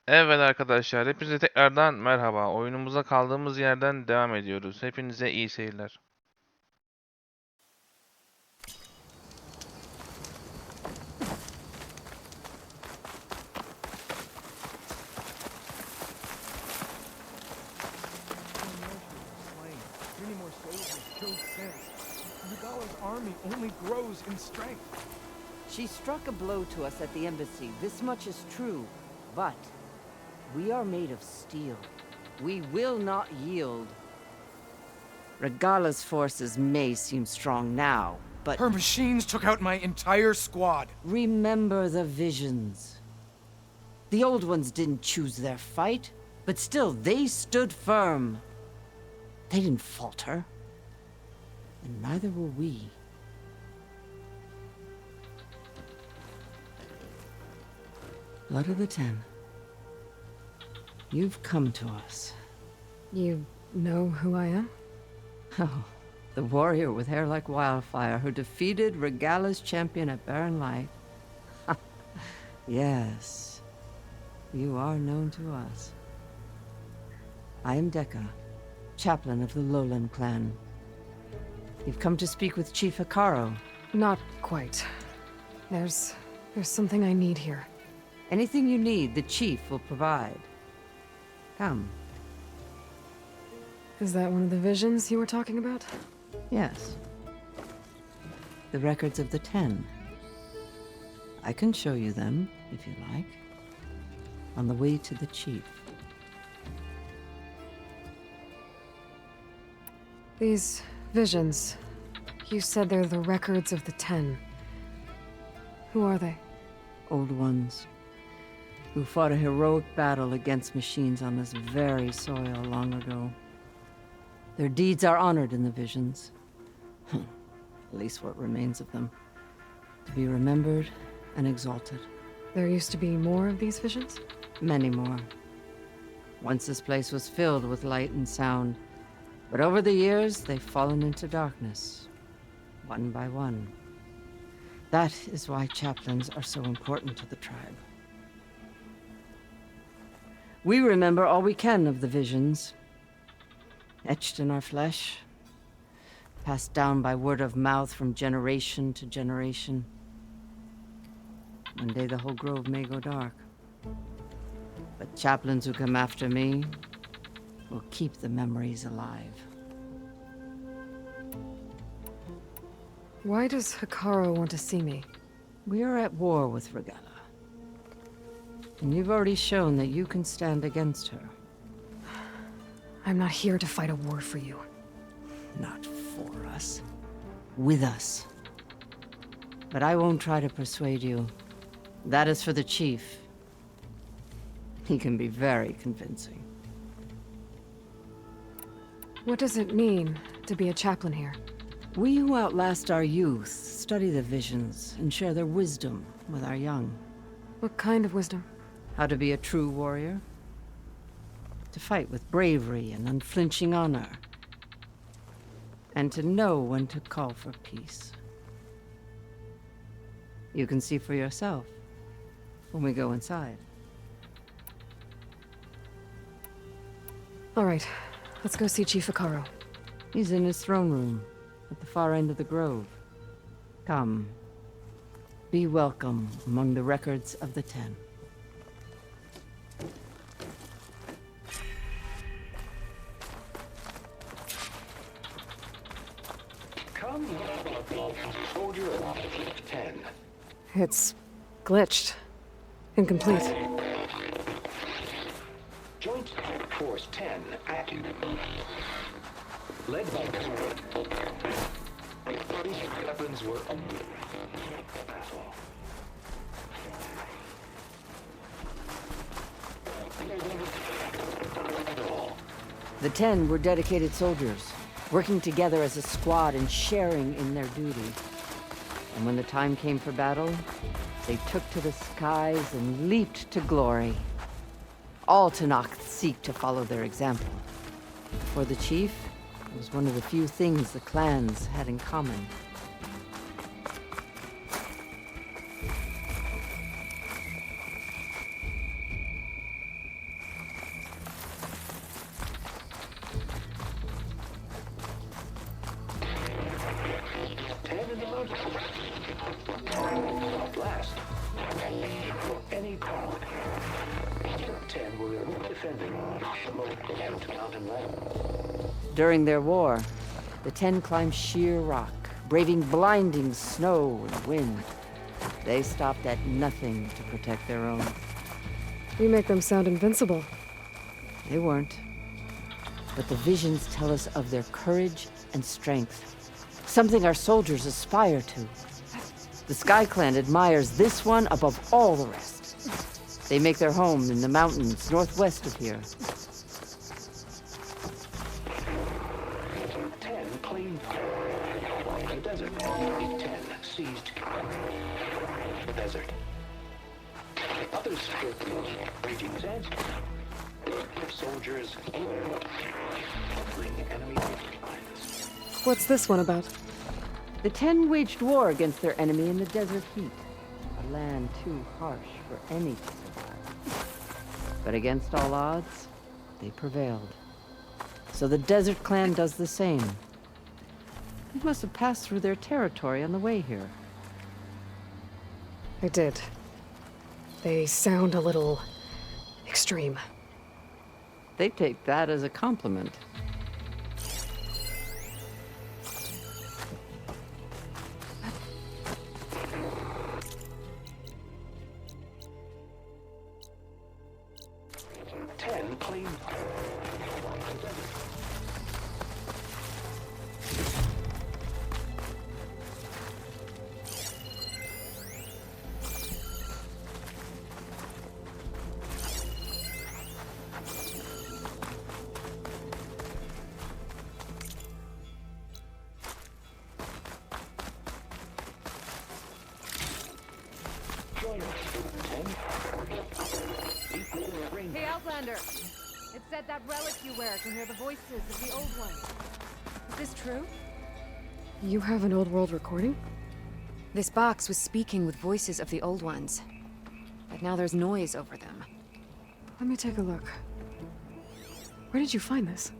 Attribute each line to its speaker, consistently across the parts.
Speaker 1: Evet arkadaşlar, hepinize tekrardan merhaba. Oyunumuza kaldığımız yerden devam ediyoruz. Hepinize iyi seyirler.
Speaker 2: Many more soldiers killed since. Nagala's army only grows in strength.
Speaker 3: She struck a blow to us at the embassy. This much is true. But we are made of steel. We will not yield. Regala's forces may seem strong now, but
Speaker 2: Her machines took out my entire squad.
Speaker 3: remember the visions. The old ones didn't choose their fight, but still they stood firm. They didn't falter. And neither will we. Blood of the Ten. You've come to us.
Speaker 4: You know who I am?
Speaker 3: Oh, the warrior with hair like wildfire who defeated Regala's champion at Barren Light. Yes, you are known to us. I am Dekka, chaplain of the Lowland clan. You've come to speak with Chief Hekarro.
Speaker 4: Not quite. There's something I need here.
Speaker 3: Anything you need, the chief will provide. Come.
Speaker 4: Is that one of the visions you were talking about?
Speaker 3: Yes. The records of the Ten. I can show you them, if you like. On the way to the chief.
Speaker 4: These visions. You said they're the records of the Ten. Who are they?
Speaker 3: Old ones. Who fought a heroic battle against machines on this very soil long ago. Their deeds are honored in the visions. At least what remains of them. To be remembered and exalted.
Speaker 4: There used to be more of these visions?
Speaker 3: Many more. Once this place was filled with light and sound. But over the years, they've fallen into darkness. One by one. That is why chaplains are so important to the tribe. We remember all we can of the visions. Etched in our flesh. Passed down by word of mouth from generation to generation. One day the whole grove may go dark. But chaplains who come after me will keep the memories alive.
Speaker 4: Why does Hekarro want to see me?
Speaker 3: We are at war with Regala. And you've already shown that you can stand against her.
Speaker 4: I'm not here to fight a war for you.
Speaker 3: Not for us. With us. But I won't try to persuade you. That is for the chief. He can be very convincing.
Speaker 4: What does it mean to be a chaplain here?
Speaker 3: We who outlast our youth study the visions and share their wisdom with our young.
Speaker 4: What kind of wisdom?
Speaker 3: How to be a true warrior. To fight with bravery and unflinching honor. And to know when to call for peace. You can see for yourself when we go inside.
Speaker 4: All right, let's go see Chief Hekarro.
Speaker 3: He's in his throne room at the far end of the grove. Come. Be welcome among the records of the Ten.
Speaker 5: Come, soldier of 10.
Speaker 4: It's glitched. Incomplete.
Speaker 5: Joint Force 10 active. Led by these weapons were battle.
Speaker 3: The Ten were dedicated soldiers, working together as a squad and sharing in their duty. And when the time came for battle, they took to the skies and leaped to glory. All Tenakthlarin seek to follow their example. For the chief, it was one of the few things the clans had in common.
Speaker 5: defending the mountain level.
Speaker 3: During their war, the 10 climbed sheer rock, braving blinding snow and wind. They stopped at nothing to protect their own.
Speaker 4: You make them sound invincible.
Speaker 3: They weren't. But the visions tell us of their courage and strength, something our soldiers aspire to. The Sky Clan admires this one above all the rest. They make their home in the mountains northwest of here.
Speaker 5: 10 claimed the desert. 10 seized the desert. Others stood raging sands. Soldiers bring enemy lines.
Speaker 4: What's this one about?
Speaker 3: The 10 waged war against their enemy in the desert heat, a land too harsh for any to survive. But against all odds, they prevailed. So the Desert Clan does the same. You must have passed through their territory on the way here.
Speaker 4: I did. They sound a little extreme.
Speaker 3: They take that as a compliment.
Speaker 6: Hey, Outlander! It said that relic you wear can hear the voices of the old ones. Is this true?
Speaker 4: You have an old world recording?
Speaker 6: This box was speaking with voices of the old ones. But now there's noise over them.
Speaker 4: Let me take a look. Where did you find this?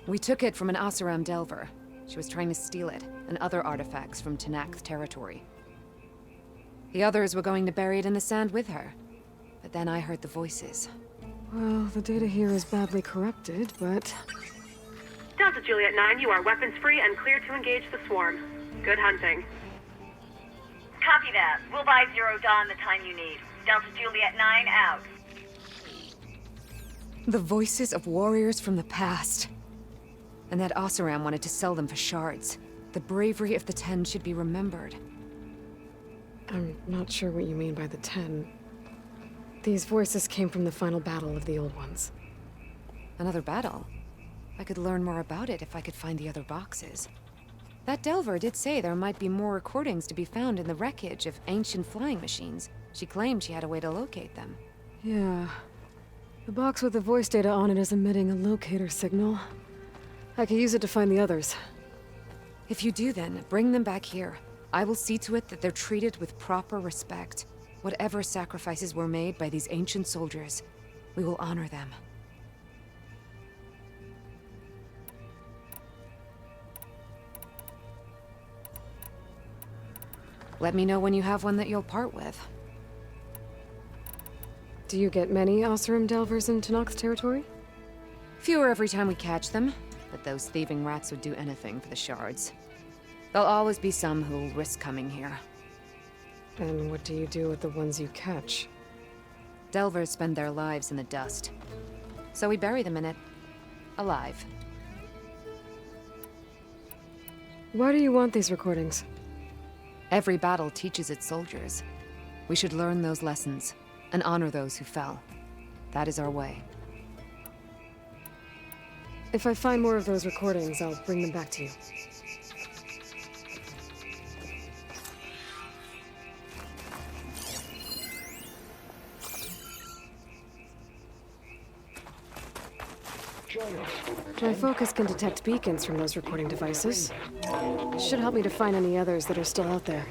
Speaker 6: We took it from an Oseram Delver. She was trying to steal it, and other artifacts from Tenakthlarin territory. The others were going to bury it in the sand with her. But then I heard the voices.
Speaker 4: Well, the data here is badly corrupted, but...
Speaker 7: Delta Juliet 9, you are weapons-free and clear to engage the swarm. Good hunting.
Speaker 8: Copy that. We'll buy Zero Dawn the time you need. Delta Juliet 9 out.
Speaker 6: The voices of warriors from the past. And that Oseram wanted to sell them for shards. The bravery of the 10 should be remembered.
Speaker 4: I'm not sure what you mean by the 10. These voices came from the final battle of the Old Ones.
Speaker 6: Another battle? I could learn more about it if I could find the other boxes. That Delver did say there might be more recordings to be found in the wreckage of ancient flying machines. She claimed she had a way to locate them.
Speaker 4: Yeah. The box with the voice data on it is emitting a locator signal. I could use it to find the others.
Speaker 6: If you do then, bring them back here. I will see to it that they're treated with proper respect. Whatever sacrifices were made by these ancient soldiers, we will honor them. Let me know when you have one that you'll part with.
Speaker 4: Do you get many Oseram Delvers in Tenakthlarin territory?
Speaker 6: Fewer every time we catch them, but those thieving rats would do anything for the shards. There'll always be some who'll risk coming here.
Speaker 4: And what do you do with the ones you catch?
Speaker 6: Delvers spend their lives in the dust. So we bury them in it, alive.
Speaker 4: Why do you want these recordings?
Speaker 6: Every battle teaches its soldiers. We should learn those lessons, and honor those who fell. That is our way.
Speaker 4: If I find more of those recordings, I'll bring them back to you. My focus can detect beacons from those recording devices. It should help me to find any others that are still out there.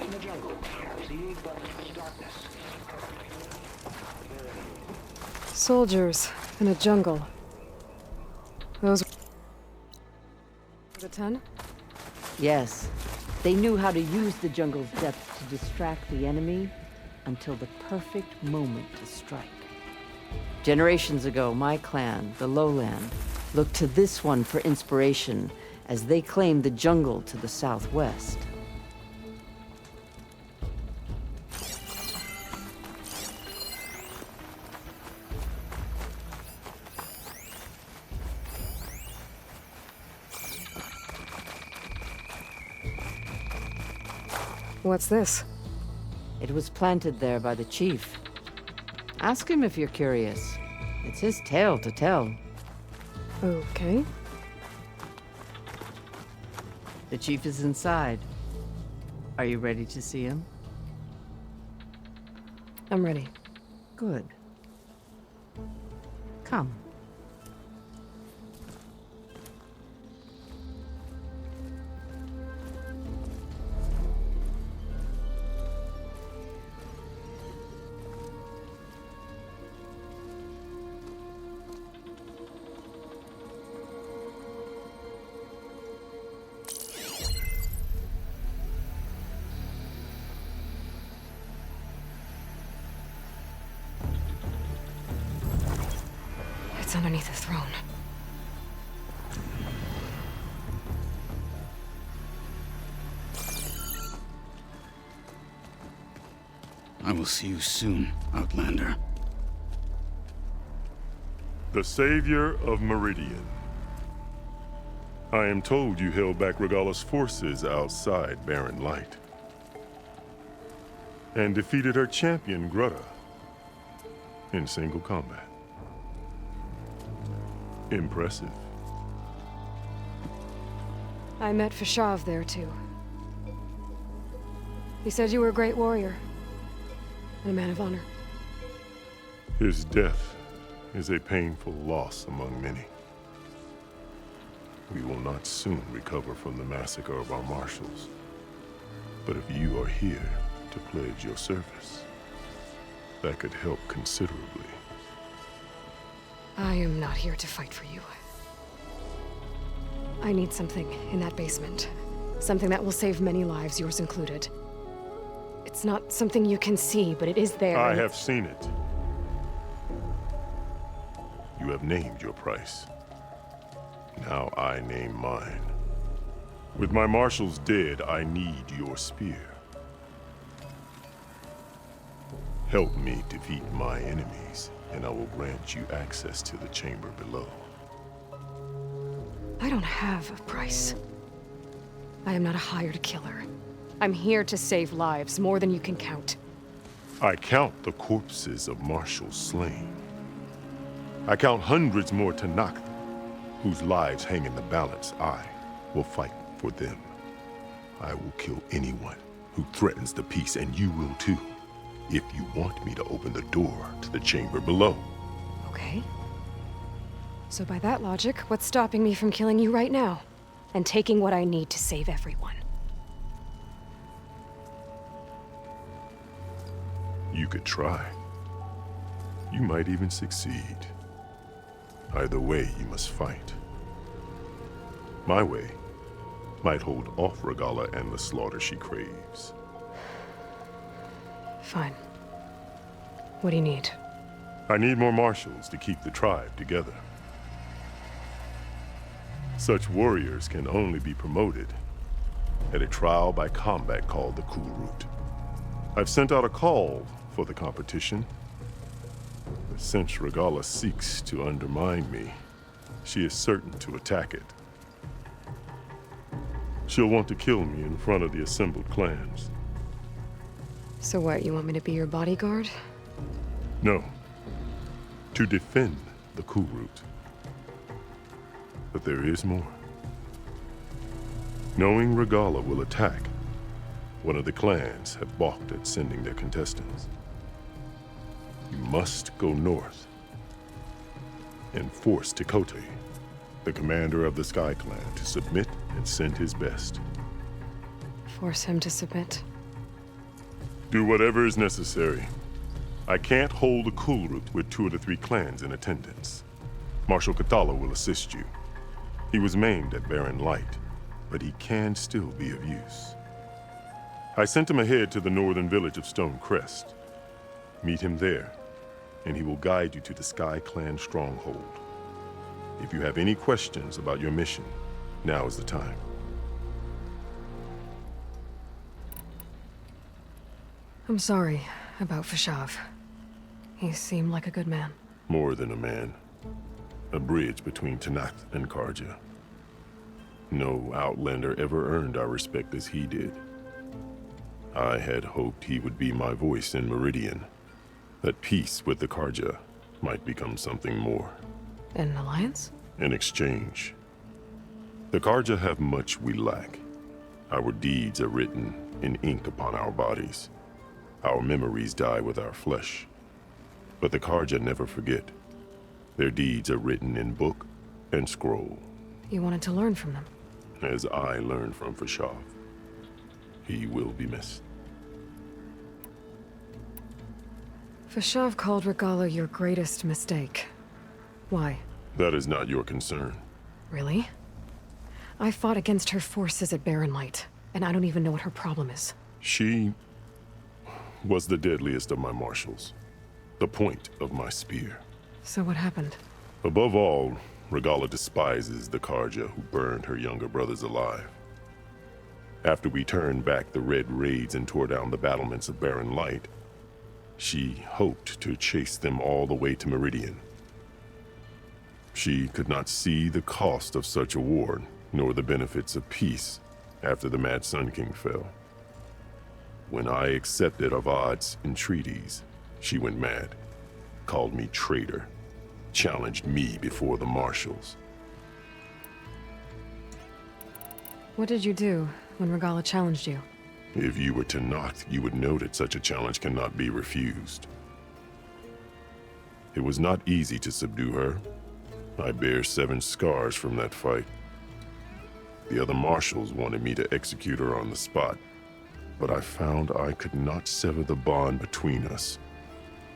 Speaker 5: In the jungle, see but darkness.
Speaker 4: Soldiers in a jungle. Those the 10?
Speaker 3: Yes. They knew how to use the jungle's depth to distract the enemy until the perfect moment to strike. Generations ago, my clan, the Lowland, looked to this one for inspiration as they claimed the jungle to the southwest.
Speaker 4: What's this?
Speaker 3: It was planted there by the chief. Ask him if you're curious. It's his tale to tell.
Speaker 4: Okay.
Speaker 3: The chief is inside. Are you ready to see him?
Speaker 4: I'm ready.
Speaker 3: Good. Come.
Speaker 4: It's underneath the throne.
Speaker 9: I will see you soon, Outlander.
Speaker 10: The savior of Meridian. I am told you held back Regalla's forces outside Barren Light. And defeated her champion, Grutta, in single combat. Impressive.
Speaker 4: I met Fashav there, too. He said you were a great warrior. And a man of honor.
Speaker 10: His death is a painful loss among many. We will not soon recover from the massacre of our marshals. But if you are here to pledge your service, that could help considerably.
Speaker 4: I am not here to fight for you. I need something in that basement. Something that will save many lives, yours included. It's not something you can see, but it is there.
Speaker 10: I have seen it. You have named your price. Now I name mine. With my marshals dead, I need your spear. Help me defeat my enemies, and I will grant you access to the chamber below.
Speaker 4: I don't have a price. I am not a hired killer. I'm here to save lives, more than you can count.
Speaker 10: I count the corpses of marshals slain. I count hundreds more Tenakthlarin, whose lives hang in the balance. I will fight for them. I will kill anyone who threatens the peace, and you will too, if you want me to open the door to the chamber below.
Speaker 4: Okay. So by that logic, what's stopping me from killing you right now? And taking what I need to save everyone?
Speaker 10: You could try. You might even succeed. Either way, you must fight. My way might hold off Regalla and the slaughter she craves.
Speaker 4: Fine. What do you need?
Speaker 10: I need more marshals to keep the tribe together. Such warriors can only be promoted at a trial by combat called the Cool Route. I've sent out a call for the competition. But since Regalla seeks to undermine me, she is certain to attack it. She'll want to kill me in front of the assembled clans.
Speaker 4: So what, you want me to be your bodyguard?
Speaker 10: No. To defend the Cool Route. But there is more. Knowing Regalla will attack, one of the clans have balked at sending their contestants. You must go north and force Tekote, the commander of the Sky Clan, to submit and send his best.
Speaker 4: Force him to submit?
Speaker 10: Do whatever is necessary. I can't hold the Cool Route with 2 of the 3 clans in attendance. Marshal Kathala will assist you. He was maimed at Barren Light, but he can still be of use. I sent him ahead to the northern village of Stone Crest. Meet him there, and he will guide you to the Sky Clan stronghold. If you have any questions about your mission, now is the time.
Speaker 4: I'm sorry about Fashav. He seemed like a good man.
Speaker 10: More than a man. A bridge between Tenakth and Karja. No Outlander ever earned our respect as he did. I had hoped he would be my voice in Meridian, that peace with the Karja might become something more.
Speaker 4: An alliance?
Speaker 10: In exchange. The Karja have much we lack. Our deeds are written in ink upon our bodies. Our memories die with our flesh. But the Karja never forget. Their deeds are written in book and scroll.
Speaker 4: You wanted to learn from them?
Speaker 10: As I learned from Fashav. He will be missed.
Speaker 4: Fashav called Regala your greatest mistake. Why?
Speaker 10: That is not your concern.
Speaker 4: Really? I fought against her forces at Barren Light, and I don't even know what her problem is.
Speaker 10: She was the deadliest of my marshals. The point of my spear.
Speaker 4: So what happened?
Speaker 10: Above all, Regala despises the Karja who burned her younger brothers alive. After we turned back the red raids and tore down the battlements of Barren Light, she hoped to chase them all the way to Meridian. She could not see the cost of such a war, nor the benefits of peace after the Mad Sun King fell. When I accepted Avad's entreaties, she went mad, called me traitor, challenged me before the marshals.
Speaker 4: What did you do when Regala challenged you?
Speaker 10: If you were Tenakthlarin, you would know that such a challenge cannot be refused. It was not easy to subdue her. I bear 7 scars from that fight. The other marshals wanted me to execute her on the spot, but I found I could not sever the bond between us.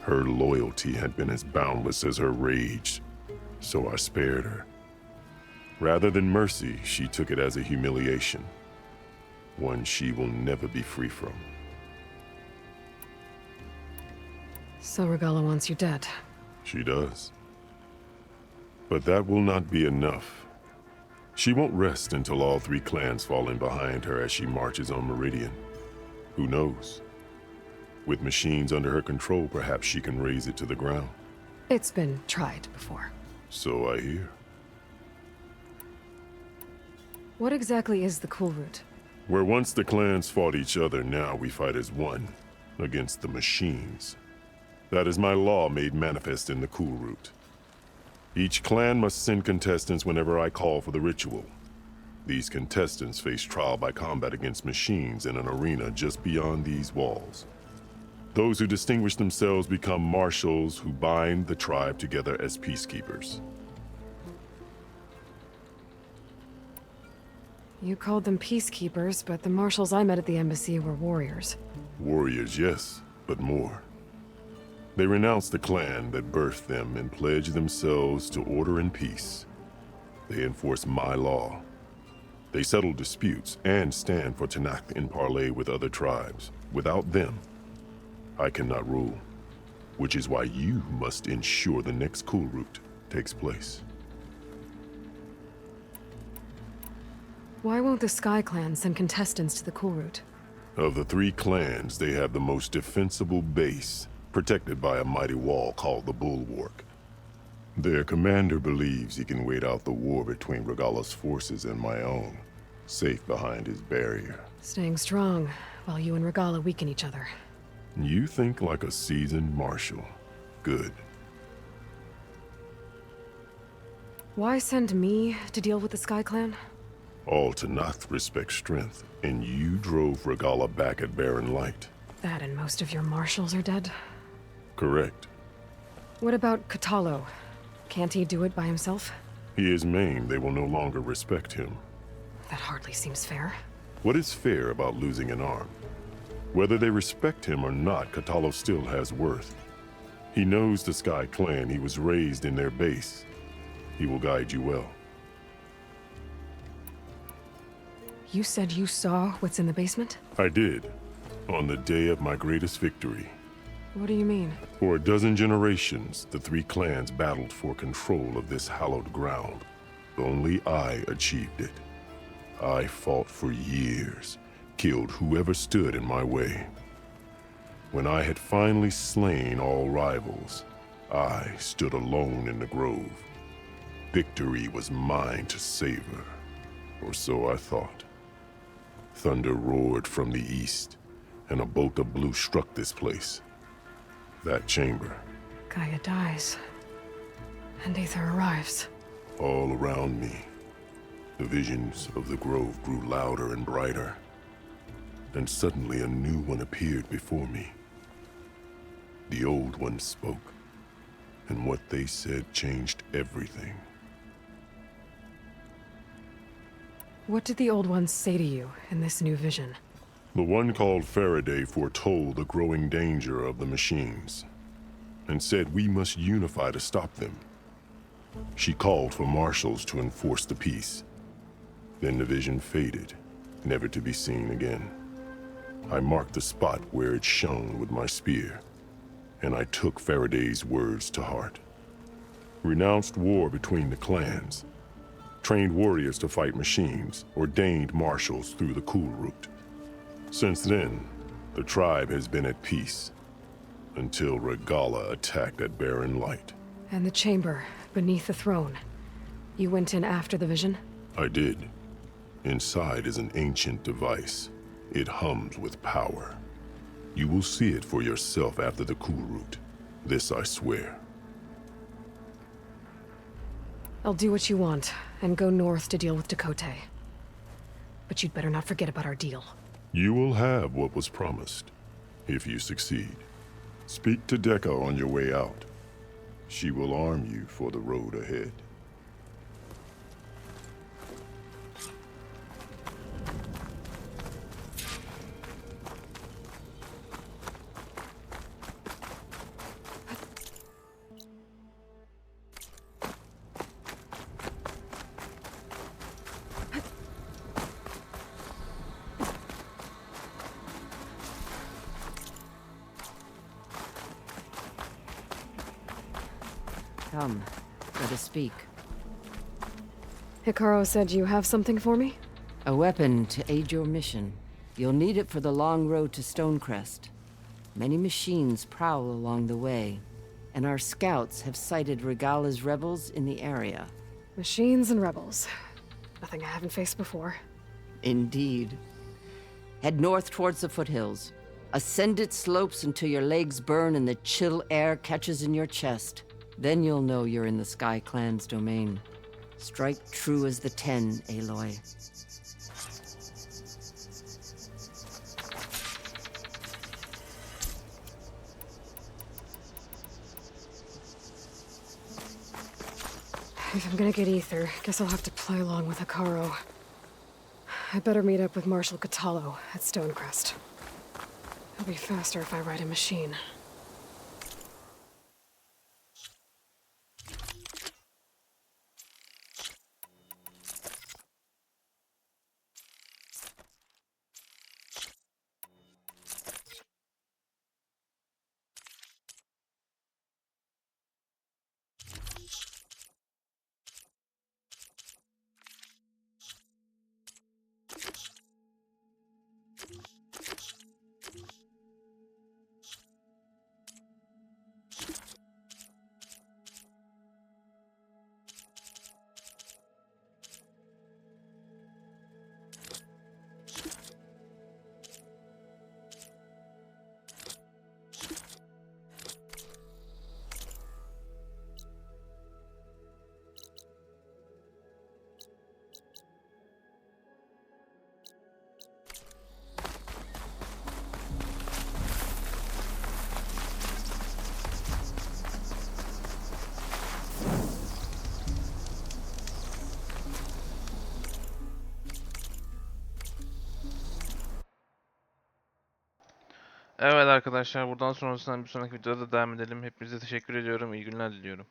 Speaker 10: Her loyalty had been as boundless as her rage, so I spared her. Rather than mercy, she took it as a humiliation, one she will never be free from.
Speaker 4: So Regala wants you dead.
Speaker 10: She does. But that will not be enough. She won't rest until all 3 clans fall in behind her as she marches on Meridian. Who knows? With machines under her control, perhaps she can raise it to the ground.
Speaker 4: It's been tried before.
Speaker 10: So I hear.
Speaker 4: What exactly is the Cool Route?
Speaker 10: Where once the clans fought each other, now we fight as one, against the machines. That is my law made manifest in the Cool Route. Each clan must send contestants whenever I call for the ritual. These contestants face trial by combat against machines in an arena just beyond these walls. Those who distinguish themselves become marshals who bind the tribe together as peacekeepers.
Speaker 4: You called them peacekeepers, but the marshals I met at the embassy were warriors.
Speaker 10: Warriors, yes, but more. They renounce the clan that birthed them and pledge themselves to order and peace. They enforce my law. They settle disputes and stand for Tenakthlarin in parley with other tribes. Without them, I cannot rule, which is why you must ensure the next Cool Route takes place.
Speaker 4: Why won't the Sky Clan send contestants to the Cool Route?
Speaker 10: Of the 3 clans, they have the most defensible base, protected by a mighty wall called the Bulwark. Their commander believes he can wait out the war between Regala's forces and my own, safe behind his barrier.
Speaker 4: Staying strong, while you and Regala weaken each other.
Speaker 10: You think like a seasoned marshal. Good.
Speaker 4: Why send me to deal with the Sky Clan?
Speaker 10: All Tenakthlarin respect strength, and you drove Regala back at Barren Light.
Speaker 4: That and most of your marshals are dead?
Speaker 10: Correct.
Speaker 4: What about Katalo? Can't he do it by himself?
Speaker 10: He is maimed. They will no longer respect him.
Speaker 4: That hardly seems fair.
Speaker 10: What is fair about losing an arm? Whether they respect him or not, Katalo still has worth. He knows the Sky Clan. He was raised in their base. He will guide you well.
Speaker 4: You said you saw what's in the basement?
Speaker 10: I did, on the day of my greatest victory.
Speaker 4: What do you mean?
Speaker 10: For a dozen generations, the three clans battled for control of this hallowed ground. Only I achieved it. I fought for years, killed whoever stood in my way. When I had finally slain all rivals, I stood alone in the grove. Victory was mine to savor, or so I thought. Thunder roared from the east, and a bolt of blue struck this place. That chamber.
Speaker 4: Gaia dies, and Aether arrives.
Speaker 10: All around me, the visions of the grove grew louder and brighter, and suddenly a new one appeared before me. The old one spoke, and what they said changed everything.
Speaker 4: What did the old ones say to you in this new vision?
Speaker 10: The one called Faraday foretold the growing danger of the machines, and said we must unify to stop them. She called for marshals to enforce the peace. Then the vision faded, never to be seen again. I marked the spot where it shone with my spear, and I took Faraday's words to heart. Renounced war between the clans, trained warriors to fight machines, ordained marshals through the cool route. Since then, the tribe has been at peace, until Regala attacked at Barren Light.
Speaker 4: And the chamber, beneath the throne. You went in after the vision?
Speaker 10: I did. Inside is an ancient device. It hums with power. You will see it for yourself after the cool route. This I swear.
Speaker 4: I'll do what you want, and go north to deal with Dakota. But you'd better not forget about our deal.
Speaker 10: You will have what was promised, if you succeed. Speak to Dekka on your way out. She will arm you for the road ahead.
Speaker 3: Come, let us speak.
Speaker 4: Hekarro said you have something for me?
Speaker 3: A weapon to aid your mission. You'll need it for the long road to Stonecrest. Many machines prowl along the way, and our scouts have sighted Regala's rebels in the area.
Speaker 4: Machines and rebels. Nothing I haven't faced before.
Speaker 3: Indeed. Head north towards the foothills. Ascend its slopes until your legs burn and the chill air catches in your chest. Then you'll know you're in the Sky Clan's domain. Strike true as the 10, Aloy.
Speaker 4: If I'm gonna get Aether, guess I'll have to play along with Hekarro. I better meet up with Marshal Catallo at Stonecrest. It'll be faster if I ride a machine.
Speaker 1: Evet arkadaşlar, buradan sonrasından bir sonraki videoda devam edelim. Hepinize teşekkür ediyorum. İyi günler diliyorum.